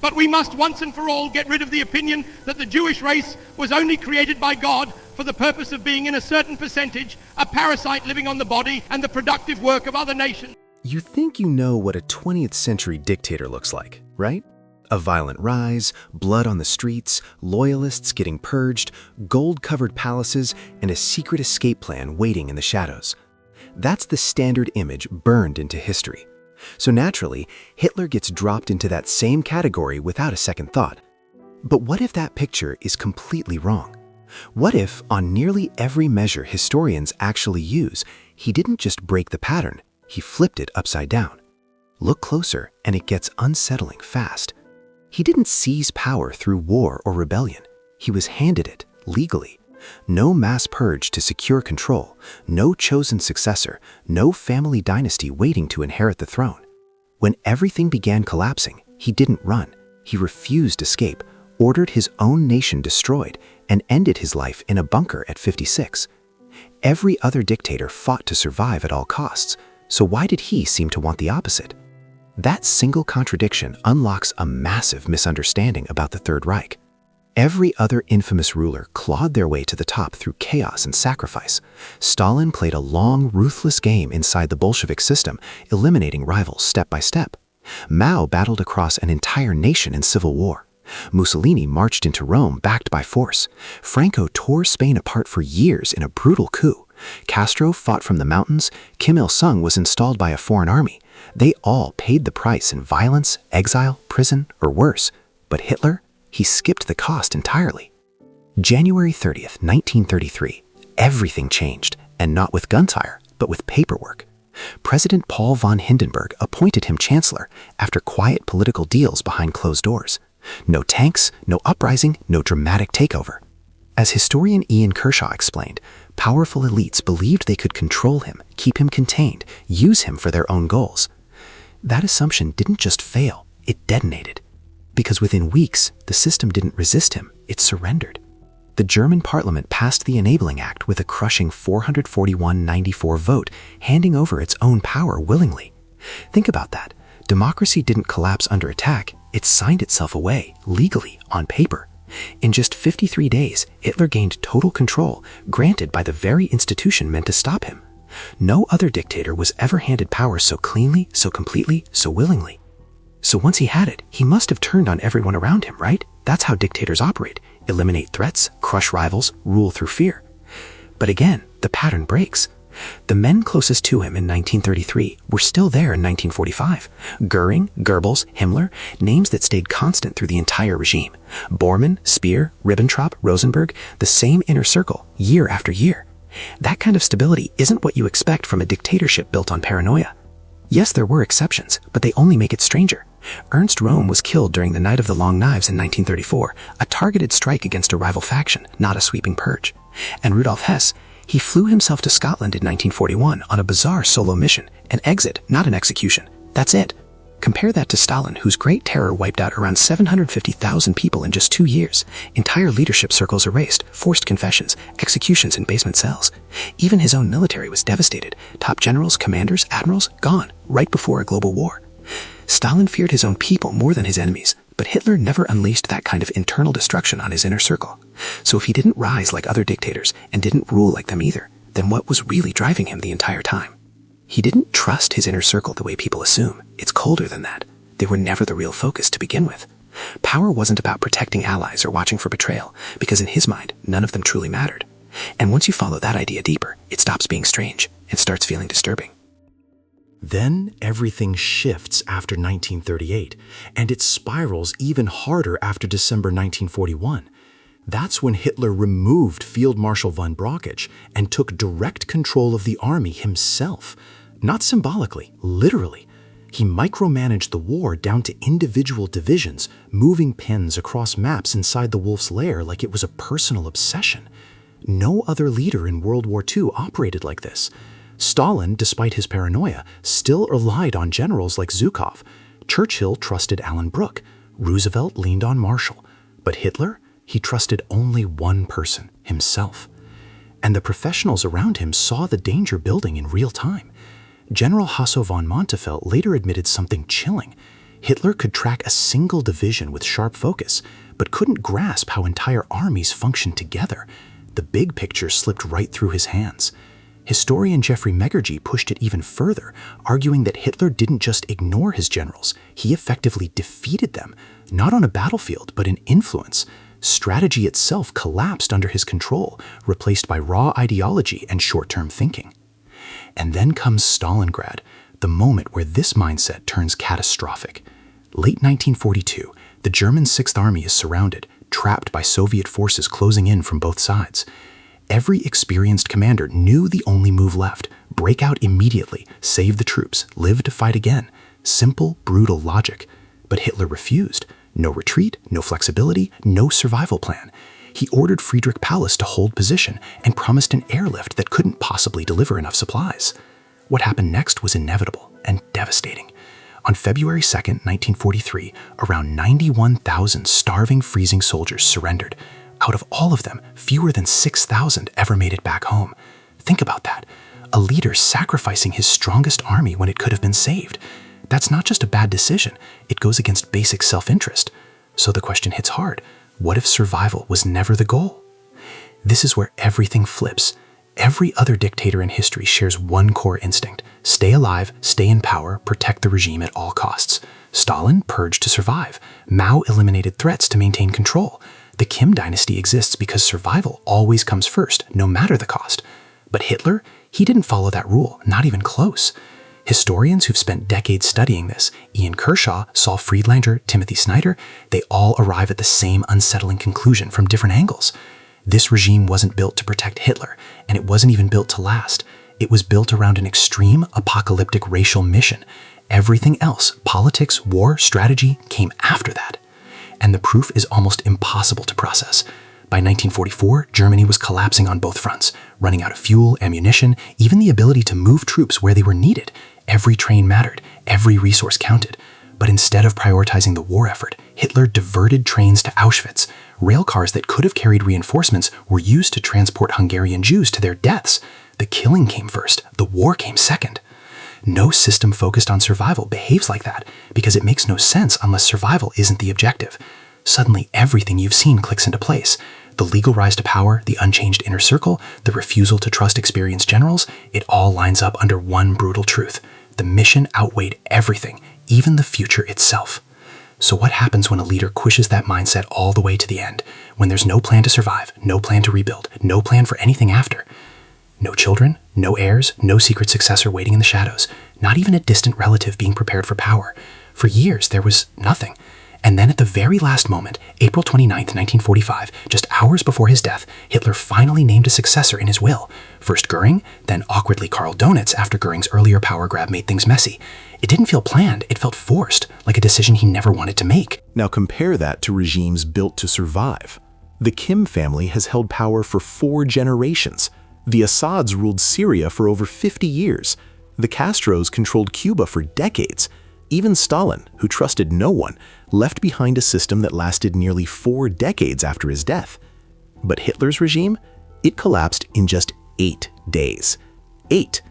But we must once and for all get rid of the opinion that the Jewish race was only created by God for the purpose of being, in a certain percentage, a parasite living on the body and the productive work of other nations. You think you know what a 20th century dictator looks like, right? A violent rise, blood on the streets, loyalists getting purged, gold-covered palaces, and a secret escape plan waiting in the shadows. That's the standard image burned into history. So naturally, Hitler gets dropped into that same category without a second thought. But what if that picture is completely wrong? What if, on nearly every measure historians actually use, he didn't just break the pattern, he flipped it upside down? Look closer, and it gets unsettling fast. He didn't seize power through war or rebellion. He was handed it, legally. No mass purge to secure control, no chosen successor, no family dynasty waiting to inherit the throne. When everything began collapsing, he didn't run. He refused escape, ordered his own nation destroyed, and ended his life in a bunker at 56. Every other dictator fought to survive at all costs, so why did he seem to want the opposite? That single contradiction unlocks a massive misunderstanding about the Third Reich. Every other infamous ruler clawed their way to the top through chaos and sacrifice. Stalin played a long, ruthless game inside the Bolshevik system, eliminating rivals step by step. Mao battled across an entire nation in civil war. Mussolini marched into Rome backed by force. Franco tore Spain apart for years in a brutal coup. Castro fought from the mountains. Kim Il-sung was installed by a foreign army. They all paid the price in violence, exile, prison, or worse. But Hitler? He skipped the cost entirely. January 30th, 1933. Everything changed, and not with gunfire, but with paperwork. President Paul von Hindenburg appointed him chancellor after quiet political deals behind closed doors. No tanks, no uprising, no dramatic takeover. As historian Ian Kershaw explained, powerful elites believed they could control him, keep him contained, use him for their own goals. That assumption didn't just fail, it detonated. Because within weeks, the system didn't resist him, it surrendered. The German parliament passed the Enabling Act with a crushing 441-94 vote, handing over its own power willingly. Think about that. Democracy didn't collapse under attack, it signed itself away, legally, on paper. In just 53 days, Hitler gained total control, granted by the very institution meant to stop him. No other dictator was ever handed power so cleanly, so completely, so willingly. So once he had it, he must have turned on everyone around him, right? That's how dictators operate. Eliminate threats, crush rivals, rule through fear. But again, the pattern breaks. The men closest to him in 1933 were still there in 1945. Goering, Goebbels, Himmler, names that stayed constant through the entire regime. Bormann, Speer, Ribbentrop, Rosenberg, the same inner circle, year after year. That kind of stability isn't what you expect from a dictatorship built on paranoia. Yes, there were exceptions, but they only make it stranger. Ernst Röhm was killed during the Night of the Long Knives in 1934, a targeted strike against a rival faction, not a sweeping purge. And Rudolf Hess, he flew himself to Scotland in 1941 on a bizarre solo mission, an exit, not an execution. That's it. Compare that to Stalin, whose Great Terror wiped out around 750,000 people in just 2 years. Entire leadership circles erased, forced confessions, executions in basement cells. Even his own military was devastated. Top generals, commanders, admirals, gone, right before a global war. Stalin feared his own people more than his enemies, but Hitler never unleashed that kind of internal destruction on his inner circle. So if he didn't rise like other dictators and didn't rule like them either, then what was really driving him the entire time? He didn't trust his inner circle the way people assume. It's colder than that. They were never the real focus to begin with. Power wasn't about protecting allies or watching for betrayal, because in his mind, none of them truly mattered. And once you follow that idea deeper, it stops being strange and starts feeling disturbing. Then everything shifts after 1938, and it spirals even harder after December 1941. That's when Hitler removed Field Marshal von Brauchitsch and took direct control of the army himself. Not symbolically, literally. He micromanaged the war down to individual divisions, moving pins across maps inside the Wolf's Lair like it was a personal obsession. No other leader in World War II operated like this. Stalin, despite his paranoia, still relied on generals like Zhukov. Churchill trusted Alan Brooke. Roosevelt leaned on Marshall. But Hitler? He trusted only one person, himself. And the professionals around him saw the danger building in real time. General Hasso von Montefeld later admitted something chilling. Hitler could track a single division with sharp focus, but couldn't grasp how entire armies functioned together. The big picture slipped right through his hands. Historian Jeffrey Megergy pushed it even further, arguing that Hitler didn't just ignore his generals, he effectively defeated them, not on a battlefield, but in influence. Strategy itself collapsed under his control, replaced by raw ideology and short-term thinking. And then comes Stalingrad, the moment where this mindset turns catastrophic. Late 1942, the German Sixth Army is surrounded, trapped by Soviet forces closing in from both sides. Every experienced commander knew the only move left: break out immediately, save the troops, live to fight again. Simple, brutal logic. But Hitler refused. No retreat, no flexibility, no survival plan. He ordered Friedrich Paulus to hold position and promised an airlift that couldn't possibly deliver enough supplies. What happened next was inevitable and devastating. On February 2, 1943, around 91,000 starving, freezing soldiers surrendered. Out of all of them, fewer than 6,000 ever made it back home. Think about that. A leader sacrificing his strongest army when it could have been saved. That's not just a bad decision, it goes against basic self-interest. So the question hits hard. What if survival was never the goal? This is where everything flips. Every other dictator in history shares one core instinct: stay alive, stay in power, protect the regime at all costs. Stalin purged to survive. Mao eliminated threats to maintain control. The Kim dynasty exists because survival always comes first, no matter the cost. But Hitler, he didn't follow that rule, not even close. Historians who've spent decades studying this, Ian Kershaw, Saul Friedlander, Timothy Snyder, they all arrive at the same unsettling conclusion from different angles. This regime wasn't built to protect Hitler, and it wasn't even built to last. It was built around an extreme, apocalyptic racial mission. Everything else, politics, war, strategy, came after that. And the proof is almost impossible to process. By 1944, Germany was collapsing on both fronts, running out of fuel, ammunition, even the ability to move troops where they were needed. Every train mattered, every resource counted. But instead of prioritizing the war effort, Hitler diverted trains to Auschwitz. Rail cars that could have carried reinforcements were used to transport Hungarian Jews to their deaths. The killing came first, the war came second. No system focused on survival behaves like that, because it makes no sense unless survival isn't the objective. Suddenly, everything you've seen clicks into place. The legal rise to power, the unchanged inner circle, the refusal to trust experienced generals, it all lines up under one brutal truth. The mission outweighed everything, even the future itself. So what happens when a leader pushes that mindset all the way to the end, when there's no plan to survive, no plan to rebuild, no plan for anything after? No children, no heirs, no secret successor waiting in the shadows, not even a distant relative being prepared for power. For years, there was nothing. And then at the very last moment, April 29, 1945, just hours before his death, Hitler finally named a successor in his will. First Goering, then awkwardly Karl Donitz after Goering's earlier power grab made things messy. It didn't feel planned, it felt forced, like a decision he never wanted to make. Now compare that to regimes built to survive. The Kim family has held power for 4 generations. The Assads ruled Syria for over 50 years. The Castros controlled Cuba for decades. Even Stalin, who trusted no one, left behind a system that lasted nearly 4 decades after his death. But Hitler's regime? It collapsed in just 8 days. 8.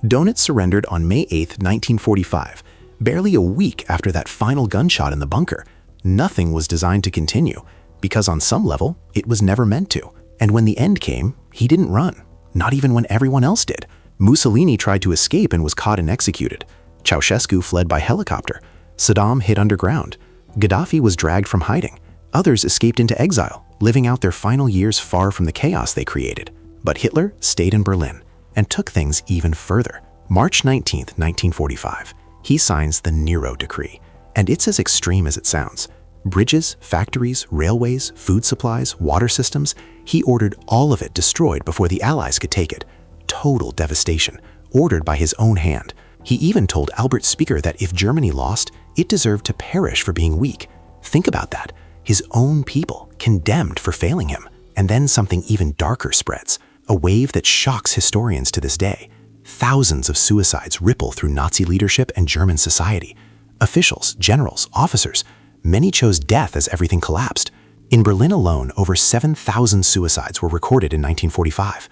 Donitz surrendered on May 8, 1945, barely a week after that final gunshot in the bunker. Nothing was designed to continue, because on some level, it was never meant to. And when the end came, he didn't run, not even when everyone else did. Mussolini tried to escape and was caught and executed. Ceausescu fled by helicopter. Saddam hid underground. Gaddafi was dragged from hiding. Others escaped into exile, living out their final years far from the chaos they created. But Hitler stayed in Berlin and took things even further. March 19, 1945, he signs the Nero Decree, and it's as extreme as it sounds. Bridges, factories, railways, food supplies, water systems, he ordered all of it destroyed before the Allies could take it. Total devastation, ordered by his own hand. He even told Albert Speer that if Germany lost, it deserved to perish for being weak. Think about that. His own people condemned for failing him. And then something even darker spreads, a wave that shocks historians to this day. Thousands of suicides ripple through Nazi leadership and German society. Officials, generals, officers, many chose death as everything collapsed. In Berlin alone, over 7,000 suicides were recorded in 1945.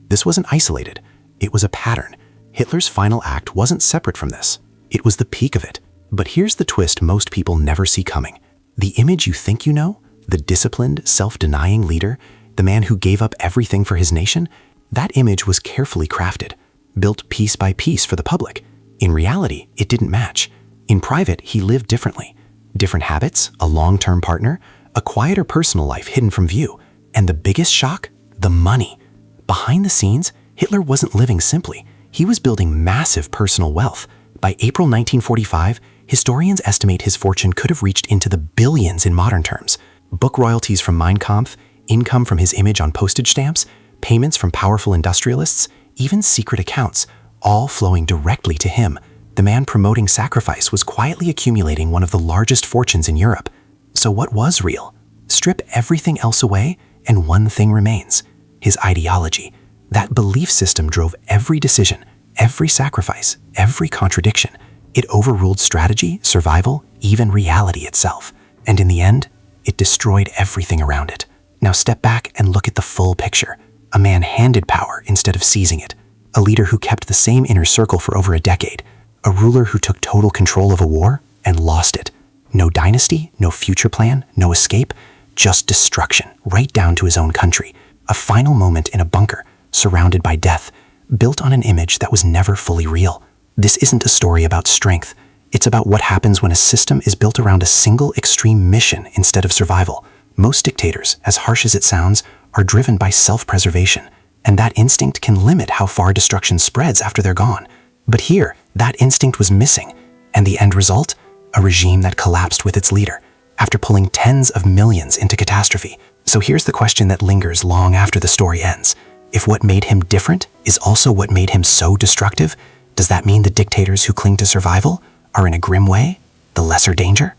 This wasn't isolated. It was a pattern. Hitler's final act wasn't separate from this. It was the peak of it. But here's the twist most people never see coming. The image you think you know, the disciplined, self-denying leader, the man who gave up everything for his nation, that image was carefully crafted, built piece by piece for the public. In reality, it didn't match. In private, he lived differently. Different habits, a long-term partner, a quieter personal life hidden from view. And the biggest shock? The money. Behind the scenes, Hitler wasn't living simply. He was building massive personal wealth. By April 1945, historians estimate his fortune could have reached into the billions in modern terms. Book royalties from Mein Kampf, income from his image on postage stamps, payments from powerful industrialists, even secret accounts, all flowing directly to him. The man promoting sacrifice was quietly accumulating one of the largest fortunes in Europe. So what was real? Strip everything else away, and one thing remains: his ideology. That belief system drove every decision, every sacrifice, every contradiction. It overruled strategy, survival, even reality itself. And in the end, it destroyed everything around it. Now step back and look at the full picture. A man handed power instead of seizing it. A leader who kept the same inner circle for over a decade. A ruler who took total control of a war and lost it. No dynasty, no future plan, no escape, just destruction, right down to his own country. A final moment in a bunker, surrounded by death, built on an image that was never fully real. This isn't a story about strength. It's about what happens when a system is built around a single extreme mission instead of survival. Most dictators, as harsh as it sounds, are driven by self-preservation, and that instinct can limit how far destruction spreads after they're gone. But here, that instinct was missing, and the end result? A regime that collapsed with its leader, after pulling tens of millions into catastrophe. So here's the question that lingers long after the story ends. If what made him different is also what made him so destructive, does that mean the dictators who cling to survival are in a grim way the lesser danger?